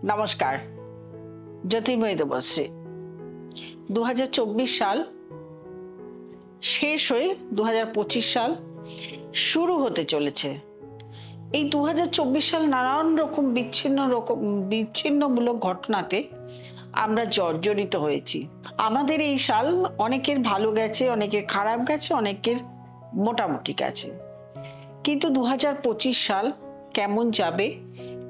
নমস্কার। জ্যোতির্ময়ী দেবশ্রী। 2024 সাল শেষ হয়ে 2025 সাল শুরু হতে চলেছে। এই 2024 সাল নানান রকম বিচ্ছিন্নমূলক ঘটনাতে আমরা জর্জরিত হয়েছি। আমাদের এই সাল অনেকের ভালো গেছে, অনেকের খারাপ গেছে, অনেকের মোটামুটি গেছে, কিন্তু 2025 সাল কেমন যাবে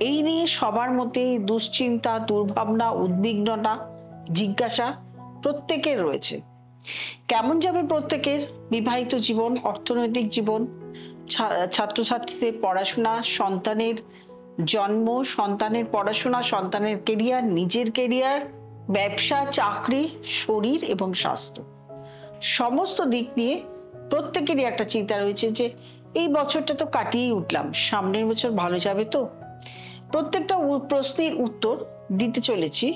এই নিয়ে সবার মধ্যে দুশ্চিন্তা, দুর্ভাবনা, উদ্বিগ্নতা, জিজ্ঞাসা প্রত্যেকের রয়েছে। কেমন যাবে প্রত্যেকের বিবাহিত জীবন, অর্থনৈতিক জীবন, ছাত্রছাত্রীদের পড়াশোনা, সন্তানের জন্ম, সন্তানের পড়াশোনা, সন্তানের কেরিয়ার, নিজের কেরিয়ার, ব্যবসা, চাকরি, শরীর এবং স্বাস্থ্য, সমস্ত দিক নিয়ে প্রত্যেকেরই একটা চিন্তা রয়েছে যে এই বছরটা তো কাটিয়েই উঠলাম, সামনের বছর ভালো যাবে তো। প্রত্যেকটা প্রশ্নের উত্তর দিতে চলেছি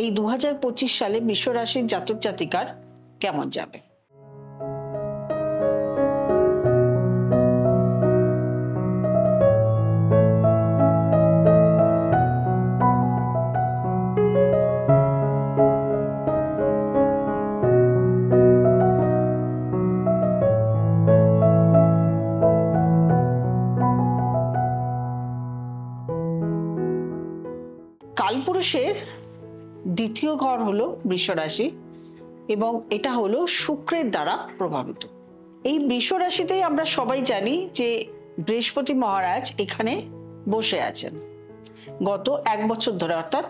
এই 2025 সালে বৃষ রাশির জাতক জাতিকার কেমন যাবে। কালপুরুষের দ্বিতীয় ঘর হলো বৃষ রাশি এবং এটা হলো শুক্রের দ্বারা প্রভাবিত। এই বৃষ রাশিতেই আমরা সবাই জানি যে বৃহস্পতি মহারাজ এখানে বসে আছেন গত 1 বছর ধরে, অর্থাৎ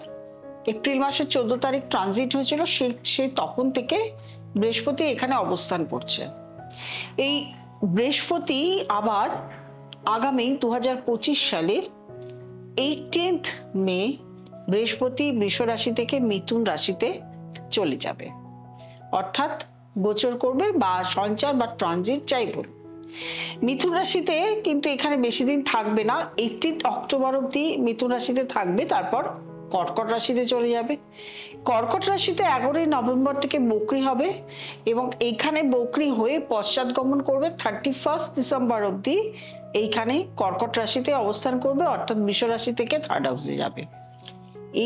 এপ্রিল মাসের 14 তারিখ ট্রানজিট হয়েছিল, সে তখন থেকে বৃহস্পতি এখানে অবস্থান করছে। এই বৃহস্পতি আবার আগামী 2025 সালের 18 মে বৃহস্পতি বৃষ রাশি থেকে মিথুন রাশিতে চলে যাবে, অর্থাৎ গোচর করবে বা সঞ্চার বা ট্রানজিট যাই বলুন। মিথুন রাশিতে কিন্তু এখানে বেশি দিন থাকবে না, 18 অক্টোবর অব্দি মিথুন রাশিতে থাকবে, তারপর কর্কট রাশিতে চলে যাবে। কর্কট রাশিতে 11 নভেম্বর থেকে বকরি হবে এবং এইখানে বকরি হয়ে পশ্চাৎগমন করবে 31 ডিসেম্বর অব্দি এইখানে কর্কট রাশিতে অবস্থান করবে, অর্থাৎ বৃষ রাশি থেকে 3rd হাউসে যাবে।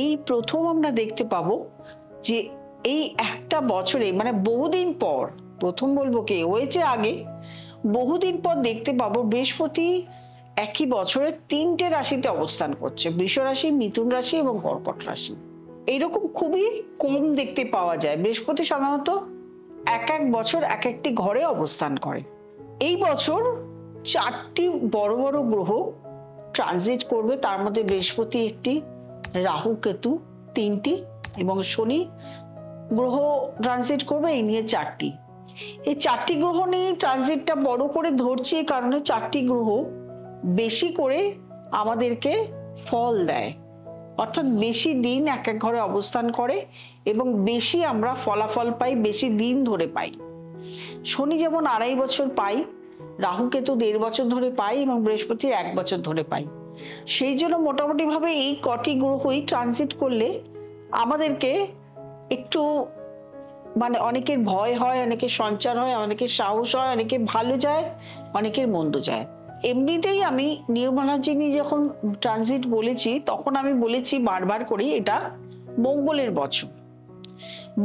এই প্রথম আমরা দেখতে পাবো যে এই একটা বছরে, মানে বহুদিন পর, প্রথম বলবো কি হয়েছে আগে, বহুদিন পর দেখতে পাবো বৃহস্পতি একই বছরে 3টে রাশিতে অবস্থান করছে, বৃষ রাশি, মিথুন রাশি এবং কর্কট রাশি। এইরকম খুবই কম দেখতে পাওয়া যায়। বৃহস্পতি সাধারণত এক বছর এক একটি ঘরে অবস্থান করে। এই বছর 4টি বড় বড় গ্রহ ট্রানজিট করবে, তার মধ্যে বৃহস্পতি একটি, রাহু কেতু 3টি এবং শনি গ্রহ ট্রানজিট করবে, এই নিয়ে 4টি। এই 4টি গ্রহ নিয়ে ট্রানজিটটা বড় করে ধরছি এই কারণে 4টি গ্রহ বেশি করে আমাদেরকে ফল দেয়, অর্থাৎ বেশি দিন এক এক ঘরে অবস্থান করে এবং বেশি আমরা ফলাফল পাই, বেশি দিন ধরে পাই। শনি যেমন 2.5 বছর পাই, রাহু কেতু 1.5 বছর ধরে পাই এবং বৃহস্পতি 1 বছর ধরে পাই। সেই জন্য মোটামুটি ভাবে এই কটি গ্রহই ট্রানজিট করলে আমাদেরকে একটু, মানে অনেকের ভয় হয়, অনেকের সঞ্চার হয়, অনেকের সাহস হয়, অনেকের ভালো যায়, অনেকের মন্দ যায়। এমনিতেই আমি নিয়মনাজিনী যখন ট্রানজিট বলেছি তখন আমি বলেছি বারবার করে এটা মঙ্গলের বছর।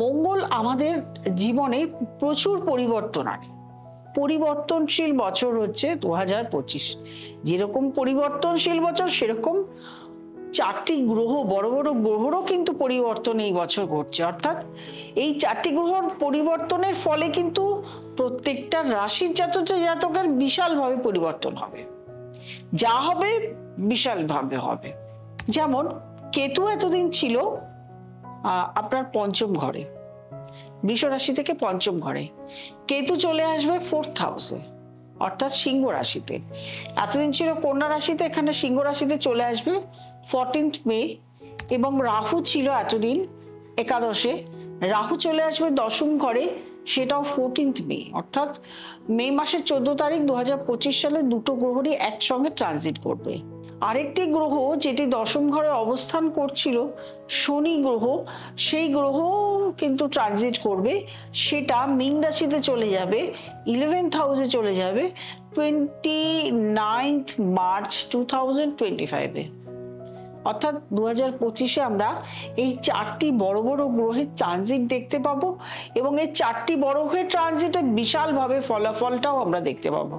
মঙ্গল আমাদের জীবনে প্রচুর পরিবর্তন আনে। পরিবর্তনশীল বছর হচ্ছে 2025। যেরকম পরিবর্তনশীল বছর সেরকম 4টি গ্রহ, বড় বড় গ্রহরও কিন্তু পরিবর্তন এই বছর ঘটছে, অর্থাৎ এই 4টি গ্রহর পরিবর্তনের ফলে কিন্তু প্রত্যেকটা রাশির জাতকের বিশালভাবে পরিবর্তন হবে, যা হবে বিশালভাবে হবে। যেমন কেতু এতদিন ছিল আপনার 5ম ঘরে, বৃষ রাশি থেকে 5ম ঘরে, কেতু চলে আসবে 4th হাউসে, অর্থাৎ সিংহ রাশিতে। এতদিন ছিল কন্যা রাশিতে, এখানে সিংহ রাশিতে চলে আসবে 14th মে। এবং রাহু ছিল এতদিন একাদশে, রাহু চলে আসবে 10ম ঘরে, সেটাও 14th মে, অর্থাৎ মে মাসের 14 তারিখ 2025 সালে দুটো গ্রহরই একসঙ্গে ট্রানজিট করবে। আরেকটি গ্রহ যেটি 10ম ঘরে অবস্থান করছিল, শনি গ্রহ, সেই গ্রহ কিন্তু ট্রানজিট করবে, সেটা মীন রাশিতে চলে যাবে, 11th হাউসে চলে যাবে 29th মার্চ 2025-এ। অর্থাৎ 2025-এ আমরা এই 4টি বড় বড় গ্রহের ট্রানজিট দেখতে পাবো এবং এই 4টি বড় গ্রহের ট্রানজিটে বিশালভাবে ফলাফলটাও আমরা দেখতে পাবো।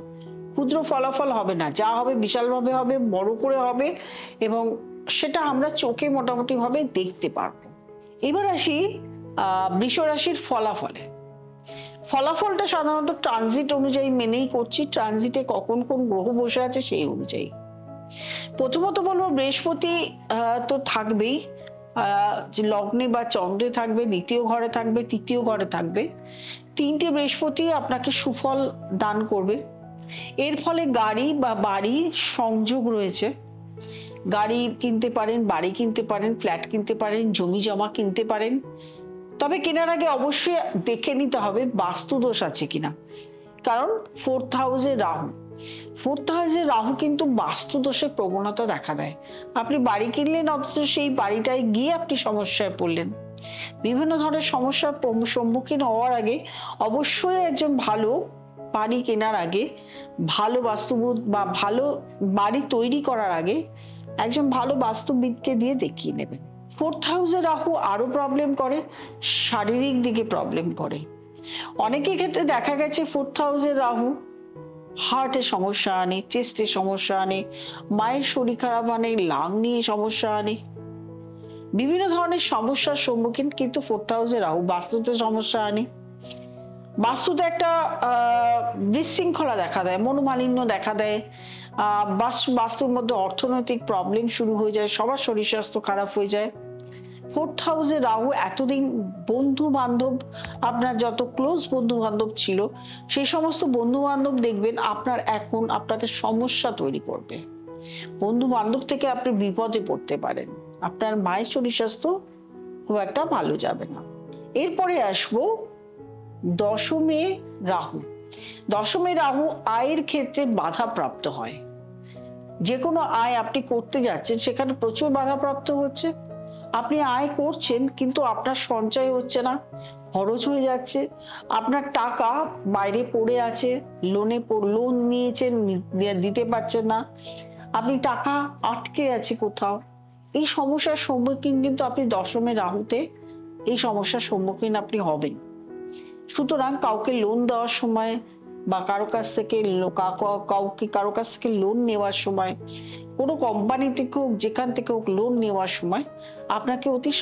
ক্ষুদ্র ফলাফল হবে না, যা হবে বিশালভাবে হবে, বড় করে হবে এবং সেটা আমরা চোখে মোটামুটি ভাবে দেখতে পারবো। এবার আসি বৃষ রাশির ফলাফলে। ফলাফলটা সাধারণত ট্রানজিট অনুযায়ী মেনেই করছি, ট্রানজিটে কখন কোন গ্রহ বসে আছে সেই অনুযায়ী। প্রথমত বলবো বৃহস্পতি তো থাকবেই, লগ্নে বা চন্দ্রে থাকবে, দ্বিতীয় ঘরে থাকবে, তৃতীয় ঘরে থাকবে। 3টে বৃহস্পতি আপনাকে সুফল দান করবে। এর ফলে গাড়ি বা বাড়ির সংযোগ রয়েছে, গাড়ি কিনতে পারেন, বাড়ি কিনতে পারেন, ফ্ল্যাট কিনতে পারেন, জমি জমা কিনতে পারেন। তবে কেনার আগে অবশ্যই দেখে নিতে হবে বাস্তুদোষ আছে কিনা, কারণ 4th হাউসে রাহু, 4th হাউসে রাহু কিন্তু বাস্তুদোষের প্রবণতা দেখা দেয়। আপনি বাড়ি কিনলেন অথচ সেই বাড়িটায় গিয়ে আপনি সমস্যায় পড়লেন। বিভিন্ন ধরনের সমস্যার সম্মুখীন হওয়ার আগে অবশ্যই একজন ভালো বাড়ি কেনার আগে, ভালো বাস্তুবিদ বা ভালো বাড়ি তৈরি করার আগে একজন ভালো বাস্তুবিদকে দিয়ে দেখিয়ে নেবেন। 4th হাউসে রাহু আরো প্রবলেম করে, শারীরিক দিকে প্রবলেম করে। অনেকের ক্ষেত্রে দেখা গেছে 4th হাউসে রাহু হার্টের সমস্যা আনে, চেস্টের সমস্যা আনে, মায়ের শরীর খারাপ আনে, লাং নিয়ে সমস্যা আনে, বিভিন্ন ধরনের সমস্যার সম্মুখীন কিন্তু 4th হাউসে রাহু বাস্তুতে সমস্যা আনে। বাস্তুতে একটা বিশৃঙ্খলা দেখা দেয়, মনোমালিন্য দেখা দেয়, বাস্তুর মধ্যে অর্থনৈতিক প্রবলেম শুরু হয়ে যায়, সবার শরীর স্বাস্থ্য খারাপ হয়ে যায়। 4th হাউসে রাহু এতদিন বন্ধু বান্ধব, আপনার যত ক্লোজ বন্ধু বান্ধব ছিল সেই সমস্ত বন্ধু বান্ধব দেখবেন আপনাকে সমস্যা তৈরি করবে। বন্ধু বান্ধব থেকে আপনি বিপদে পড়তে পারেন, আপনার মায়ের শরীর স্বাস্থ্য খুব একটা ভালো যাবে না। এরপরে আসবো দশমে রাহু। দশমে রাহু আয়ের ক্ষেত্রে বাধাপ্রাপ্ত হয়। যে কোনো আয় আপনি করতে যাচ্ছেন সেখানে প্রচুর বাধাপ্রাপ্ত হচ্ছে। আপনি আয় করছেন কিন্তু আপনার সঞ্চয় হচ্ছে না, খরচ হয়ে যাচ্ছে, আপনার টাকা বাইরে পড়ে আছে, লোন নিয়েছেন, দিতে পারছেন না, আপনি টাকা আটকে আছে কোথাও। এই সমস্যার সম্মুখীন কিন্তু আপনি দশমে রাহুতে এই সমস্যার সম্মুখীন আপনি হবেন। সুতরাং কাউকে লোন দেওয়ার সময় বা কারো কাছ থেকে লোন নেওয়ার সময়, কোনো কোম্পানি থেকে হোক, যেখান থেকে হোক লোন নেওয়ার সময় আপনাকে অতি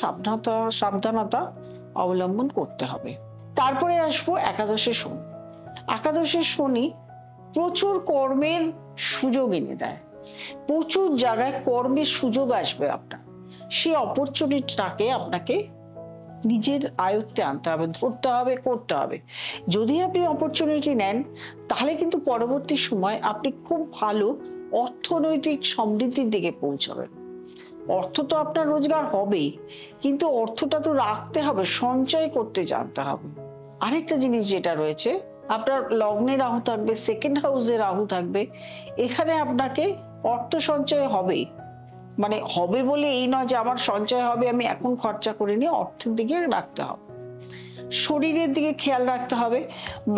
সাবধানতা অবলম্বন করতে হবে। তারপরে আসবো একাদশে শনি। একাদশে শনি প্রচুর কর্মের সুযোগ এনে দেয়, প্রচুর জায়গায় কর্মের সুযোগ আসবে আপনার। সেই অপরচুনিটিটাকে আপনাকে নিজের আয়ত্তে আনতে হবে, ধরতে হবে, করতে হবে। যদি আপনি অপরচুনিটি নেন তাহলে কিন্তু পরবর্তী সময় আপনি খুব ভালো অর্থনৈতিক সমৃদ্ধির দিকে পৌঁছাবেন। অর্থ তো আপনার রোজগার হবেই, কিন্তু অর্থটা তো রাখতে হবে, সঞ্চয় করতে জানতে হবে। আরেকটা জিনিস যেটা রয়েছে, আপনার লগ্নে রাহু থাকবে, 2nd হাউসে রাহু থাকবে, এখানে আপনাকে অর্থ সঞ্চয় হবেই। মানে হবে বলে এই নয় যে আমার সঞ্চয় হবে আমি এখন খরচা করে নিয়ে অর্থের দিকে রাখতে হবে। শরীরের দিকে খেয়াল রাখতে হবে।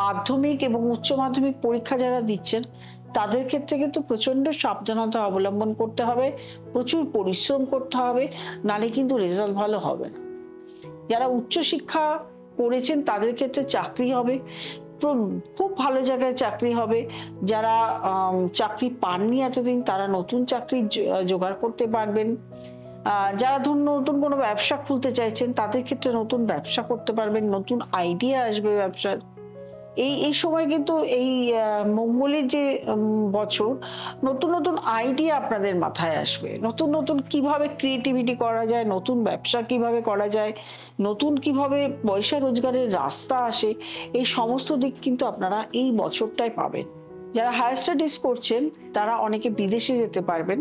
মাধ্যমিক এবং উচ্চ মাধ্যমিক পরীক্ষা যারা দিচ্ছেন তাদের ক্ষেত্রে কিন্তু প্রচন্ড সাবধানতা অবলম্বন করতে হবে, প্রচুর পরিশ্রম করতে হবে, নালে কিন্তু রেজাল্ট ভালো হবে না। যারা উচ্চশিক্ষা করেছেন তাদের ক্ষেত্রে চাকরি হবে, খুব ভালো জায়গায় চাকরি হবে। যারা চাকরি পাননি এতদিন তারা নতুন চাকরি জোগাড় করতে পারবেন। যারা ধরুন নতুন কোনো ব্যবসা খুলতে চাইছেন তাদের ক্ষেত্রে নতুন ব্যবসা করতে পারবেন, নতুন আইডিয়া আসবে ব্যবসার। এই সময় কিন্তু এই মঙ্গলের যে বছর, নতুন নতুন আইডিয়া আপনাদের মাথায় আসবে, নতুন নতুন কিভাবে ক্রিয়েটিভিটি করা যায়, নতুন ব্যবসা কিভাবে করা যায়, নতুন কিভাবে পয়সা রোজগারের রাস্তা আসে, এই সমস্ত দিক কিন্তু আপনারা এই বছরটায় পাবেন। যারা হায়ার স্টাডিজ করছেন তারা অনেকে বিদেশে যেতে পারবেন,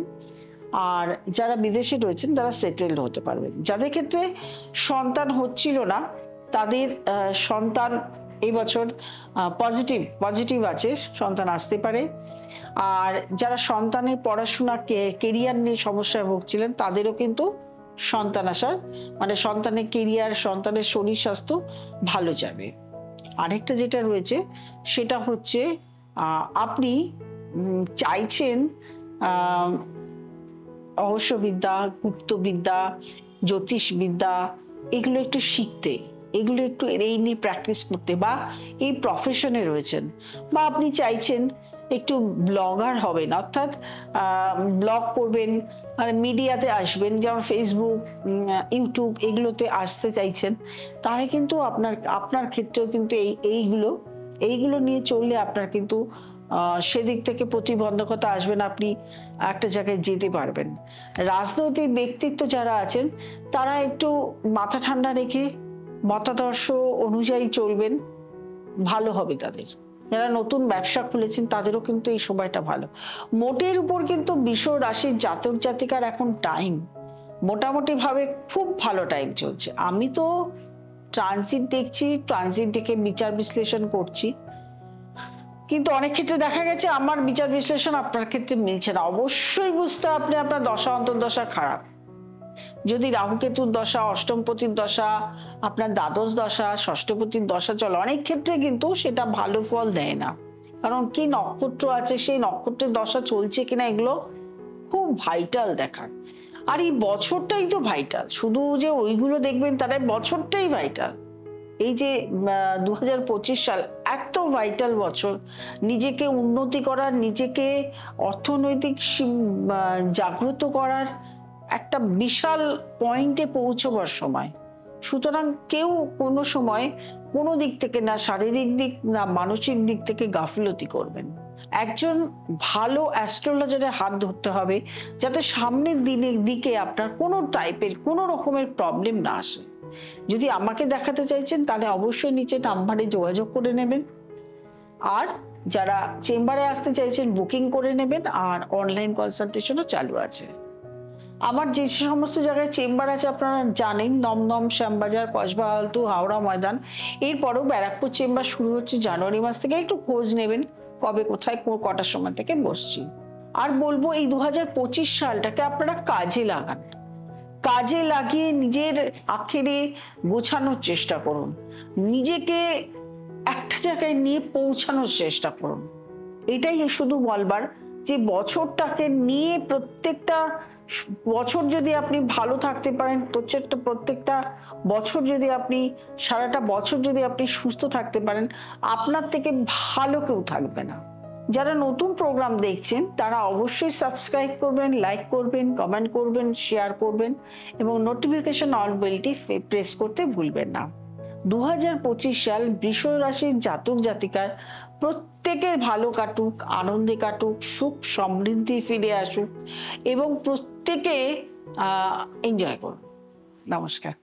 আর যারা বিদেশে রয়েছেন তারা সেটেলড হতে পারবেন। যাদের ক্ষেত্রে সন্তান হচ্ছিল না তাদের সন্তান এই বছর পজিটিভ আছে, সন্তান আসতে পারে। আর যারা সন্তানের পড়াশোনা কেরিয়ার নিয়ে সমস্যায় ভুগছিলেন তাদেরও কিন্তু সন্তান আসার, মানে সন্তানের কেরিয়ার, সন্তানের শরীর স্বাস্থ্য ভালো যাবে। আরেকটা যেটা রয়েছে সেটা হচ্ছে আপনি চাইছেন রহস্যবিদ্যা, গুপ্তবিদ্যা, জ্যোতিষবিদ্যা এগুলো একটু শিখতে, এগুলো একটু এই নিয়ে প্র্যাকটিস করতে, বা এই প্রফেশনে রয়েছেন, বা আপনি চাইছেন একটু ব্লগার হবেন, অর্থাৎ ব্লগ করবেন, মানে মিডিয়াতে আসবেন, যেমন ফেসবুক, ইউটিউব এগুলোতে আসতে চাইছেন, তাহলে কিন্তু আপনার ক্ষেত্রেও কিন্তু এইগুলো নিয়ে চললে আপনার কিন্তু সেদিক থেকে প্রতিবন্ধকতা আসবে না, আপনি একটা জায়গায় যেতে পারবেন। রাজনৈতিক ব্যক্তিত্ব যারা আছেন তারা একটু মাথা ঠান্ডা রেখে মতাদর্শ অনুযায়ী চলবেন, ভালো হবে তাদের। যারা নতুন ব্যবসা খুলেছেন তাদেরও কিন্তু এই সময়টা ভালো। মোটের উপর কিন্তু বৃষ রাশির জাতক জাতিকার এখন টাইম মোটামুটি ভাবে খুব ভালো টাইম চলছে। আমি তো ট্রানজিট দেখছি, ট্রানজিট দেখে বিচার বিশ্লেষণ করছি, কিন্তু অনেক ক্ষেত্রে দেখা গেছে আমার বিচার বিশ্লেষণ আপনার ক্ষেত্রে মিলছে না। অবশ্যই বুঝতে আপনি আপনার দশা অন্তর্দশা খারাপ। যদি রাহুকেতুর দশা, অষ্টমপতির দশা, আপনার দ্বাদশ দশা, ষষ্ঠপতির দশা চলে, অনেক ক্ষেত্রে কিন্তু সেটা ভালো ফল দেয় না। কারণ কি নক্ষত্র আছে, সেই নক্ষত্রের দশা চলছে কিনা এগুলো খুব ভাইটাল দেখার। আর এই বছরটাই তো ভাইটাল, শুধু যে ওইগুলো দেখবেন তারাই বছরটাই ভাইটাল। এই যে 2025 সাল এত ভাইটাল বছর, নিজেকে উন্নতি করার, নিজেকে অর্থনৈতিক জাগ্রত করার একটা বিশাল পয়েন্টে পৌঁছবার সময়। সুতরাং কেউ কোনো সময় কোনো দিক থেকে, না শারীরিক দিক না মানসিক দিক থেকে গাফিলতি করবেন। একজন ভালো অ্যাস্ট্রোলজারের হাত ধরতে হবে যাতে সামনের দিকে আপনার কোনো টাইপের কোনো রকমের প্রবলেম না আসে। যদি আমাকে দেখাতে চাইছেন তাহলে অবশ্যই নিচে নাম্বারে যোগাযোগ করে নেবেন, আর যারা চেম্বারে আসতে চাইছেন বুকিং করে নেবেন, আর অনলাইন কনসালটেশনও চালু আছে। আমার যে সমস্ত জায়গায় চেম্বার আছে আপনারা জানেন, দমদম, শ্যামবাজার, কসবা, আলতু, হাওড়া ময়দান। এরপরও ব্যারাকপুর চেম্বার শুরু হচ্ছে জানুয়ারি মাস থেকে, একটু খোঁজ নেবেন কবে কোথায় কটার সময় থেকে বসছি। আর বলবো এই 2025 সালটাকে আপনারা কাজে লাগান, কাজে লাগিয়ে নিজের আখেরে গোছানোর চেষ্টা করুন, নিজেকে একটা জায়গায় নিয়ে পৌঁছানোর চেষ্টা করুন। এটাই শুধু বলবার যে বছরটাকে নিয়ে প্রত্যেকটা বছর যদি আপনি ভালো থাকতে পারেন, প্রত্যেকটা বছর যদি আপনি সারাটা বছর যদি আপনি সুস্থ থাকতে পারেন, আপনার থেকে ভালো কেউ থাকবে না। যারা নতুন প্রোগ্রাম দেখছেন তারা অবশ্যই সাবস্ক্রাইব করবেন, লাইক করবেন, কমেন্ট করবেন, শেয়ার করবেন এবং নোটিফিকেশন অল বেলটি প্রেস করতে ভুলবেন না। 2025 সাল বৃষ রাশির জাতক জাতিকার প্রত্যেকের ভালো কাটুক, আনন্দে কাটুক, সুখ সমৃদ্ধি ফিরে আসুক এবং প্রত্যেকে এনজয় করুন। নমস্কার।